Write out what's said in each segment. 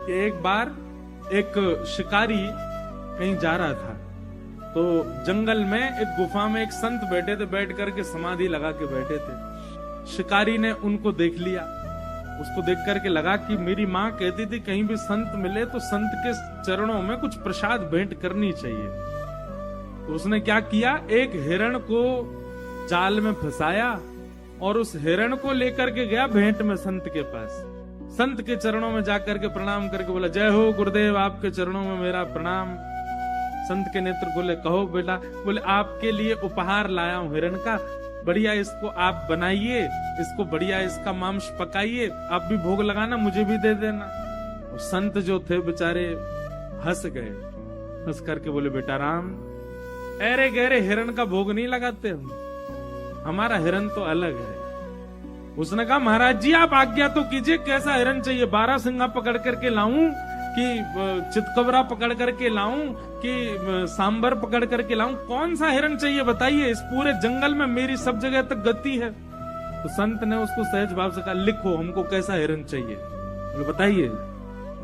कि एक बार एक शिकारी कहीं जा रहा था, तो जंगल में एक गुफा में एक संत बैठे थे, बैठ करके समाधि लगा के बैठे थे। शिकारी ने उनको देख लिया, उसको देख करके लगा कि मेरी माँ कहती थी कहीं भी संत मिले तो संत के चरणों में कुछ प्रसाद भेंट करनी चाहिए। तो उसने क्या किया, एक हिरण को जाल में फंसाया और उस हिरण को लेकर के गया भेंट में संत के पास। संत के चरणों में जाकर के प्रणाम करके बोला, जय हो गुरुदेव, आपके चरणों में मेरा प्रणाम। संत के नेत्र खोले, कहो बेटा। बोले, आपके लिए उपहार लाया हूं हिरण का, बढ़िया इसको आप बनाइए, इसको बढ़िया इसका मांस पकाइए, आप भी भोग लगाना, मुझे भी दे देना। और संत जो थे बेचारे हंस गए, हंस करके बोले, बेटा राम, अरे गहरे हिरण का भोग नहीं लगाते हम, हमारा हिरण तो अलग है। उसने कहा, महाराज जी आप आज्ञा तो कीजिए, कैसा हिरण चाहिए? 12 सिंगा पकड़ करके लाऊं कि चितकबरा पकड़ करके लाऊं कि सांबर पकड़ करके लाऊं? कौन सा हिरण चाहिए बताइए, इस पूरे जंगल में मेरी सब जगह तक गति है। तो संत ने उसको सहज भाव से कहा, लिखो हमको कैसा हिरण चाहिए। बोले, बताइए।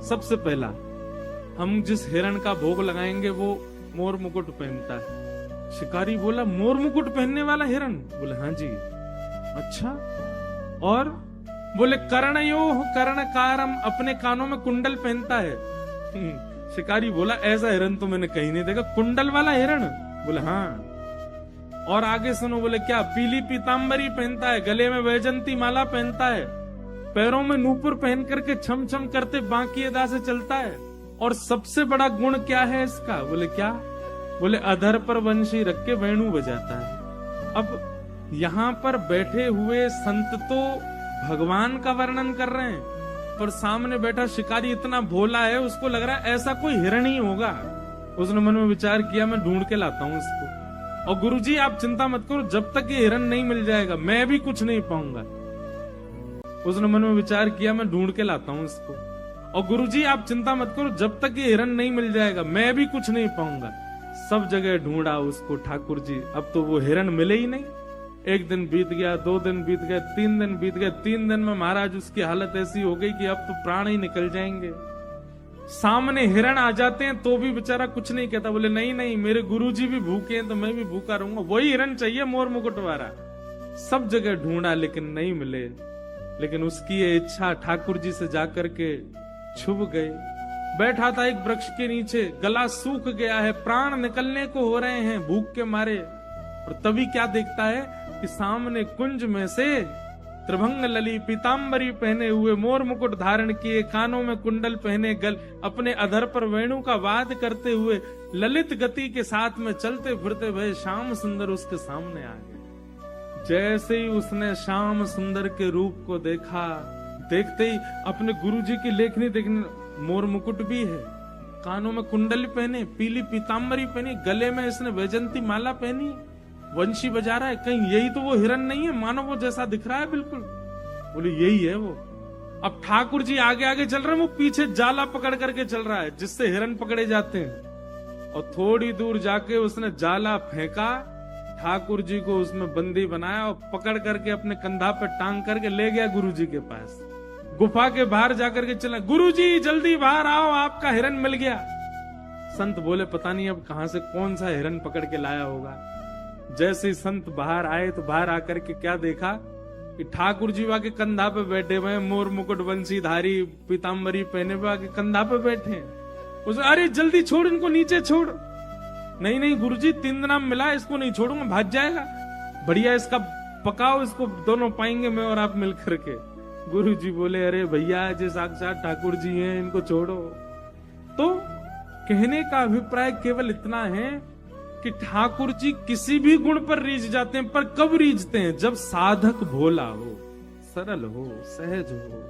सबसे पहला, हम जिस हिरण का भोग लगाएंगे वो मोर मुकुट पहनता है। शिकारी बोला, मोर मुकुट पहनने वाला हिरण? बोले, हाँ जी। अच्छा, और? बोले, कर्णयोः कर्णकारम, अपने कानों में कुंडल पहनता है। शिकारी बोला, ऐसा हिरण तो मैंने कहीं नहीं देखा, कुंडल वाला हिरण? बोले, हाँ। और आगे सुनो। बोले, क्या? पीली पीतांबरी पहनता है, गले में वैजंती माला पहनता है, पैरों में नूपुर पहन करके छम छम करते बांकी अदा से चलता है। और सबसे बड़ा गुण क्या है इसका? बोले, क्या? बोले, अधर पर वंशी रख के वेणु बजाता है। अब यहाँ पर बैठे हुए संत तो भगवान का वर्णन कर रहे हैं, पर सामने बैठा शिकारी इतना भोला है, उसको लग रहा है ऐसा कोई हिरण ही होगा। उसने मन में विचार किया, मैं ढूंढ के लाता हूँ इसको। और गुरुजी आप चिंता मत करो, जब तक ये हिरण नहीं मिल जाएगा मैं भी कुछ नहीं पाऊंगा। उसने मन में विचार किया, मैं ढूंढ के लाता हूँ इसको। और गुरुजी आप चिंता मत करो, जब तक ये हिरण नहीं मिल जाएगा मैं भी कुछ नहीं पाऊंगा। सब जगह ढूंढा उसको ठाकुर जी, अब तो वो हिरण मिले ही नहीं। एक दिन बीत गया, 2 दिन बीत गए, 3 दिन बीत गए। 3 दिन में महाराज उसकी हालत ऐसी हो गई कि अब तो प्राण ही निकल जाएंगे। सामने हिरण आ जाते हैं तो भी बेचारा कुछ नहीं कहता। बोले, नहीं नहीं, मेरे गुरुजी भी भूखे हैं तो मैं भी भूखा रहूंगा, वही हिरण चाहिए मोर मुकुट वाला। सब जगह ढूंढा लेकिन नहीं मिले। लेकिन उसकी ये इच्छा ठाकुर जी से जाकर के छुप गई। बैठा था एक वृक्ष के नीचे, गला सूख गया है, प्राण निकलने को हो रहे हैं भूख के मारे। और तभी क्या देखता है कि सामने कुंज में से त्रिभंग लली पीतांबरी पहने हुए, मोर मुकुट धारण किए, कानों में कुंडल पहने, गल अपने अधर पर वेणु का वाद करते हुए ललित गति के साथ में चलते फिरते भय श्याम सुंदर उसके सामने आ गए। जैसे ही उसने श्याम सुंदर के रूप को देखा, देखते ही अपने गुरुजी की लेखनी देखने, मोर मुकुट भी है, कानों में कुंडल पहने, पीली पीतांबरी पहनी, गले में इसने वैजंती माला पहनी, वंशी बजा रहा है, कहीं यही तो वो हिरण नहीं है? मानो वो जैसा दिख रहा है बिल्कुल। बोले, यही है वो। अब ठाकुर जी आगे आगे चल रहे हैं, वो पीछे जाला पकड़ करके चल रहा है जिससे हिरण पकड़े जाते हैं। और थोड़ी दूर जाके उसने जाला फेंका, ठाकुर जी को उसमें बंदी बनाया और पकड़ करके अपने कंधा पे टांग करके ले गया गुरु जी के पास। गुफा के बाहर जाकर के चला, गुरुजी जल्दी बाहर आओ, आपका हिरण मिल गया। संत बोले, पता नहीं अब कहां से कौन सा हिरण पकड़ के लाया होगा। जैसे ही संत बाहर आए तो बाहर आकर के क्या देखा कि ठाकुर जी वहां के कंधा पे बैठे हुए, मोर मुकुट वंशीधारी पीतांबरी पहने हुए आके कंधा पे बैठे हैं। उसे, अरे जल्दी छोड़ इनको, नीचे छोड़। नहीं नहीं गुरुजी, 3 दिन मिला, इसको नहीं छोड़ूंगा, भाग जाएगा। बढ़िया इसका पकाओ, इसको दोनों पाएंगे मैं और आप मिल करके। गुरु जी बोले, अरे भैया जो साक्षात ठाकुर जी हैं, इनको छोड़ो। तो कहने का अभिप्राय केवल इतना है कि ठाकुर जी किसी भी गुण पर रीझ जाते हैं, पर कब रीझते हैं? जब साधक भोला हो, सरल हो, सहज हो,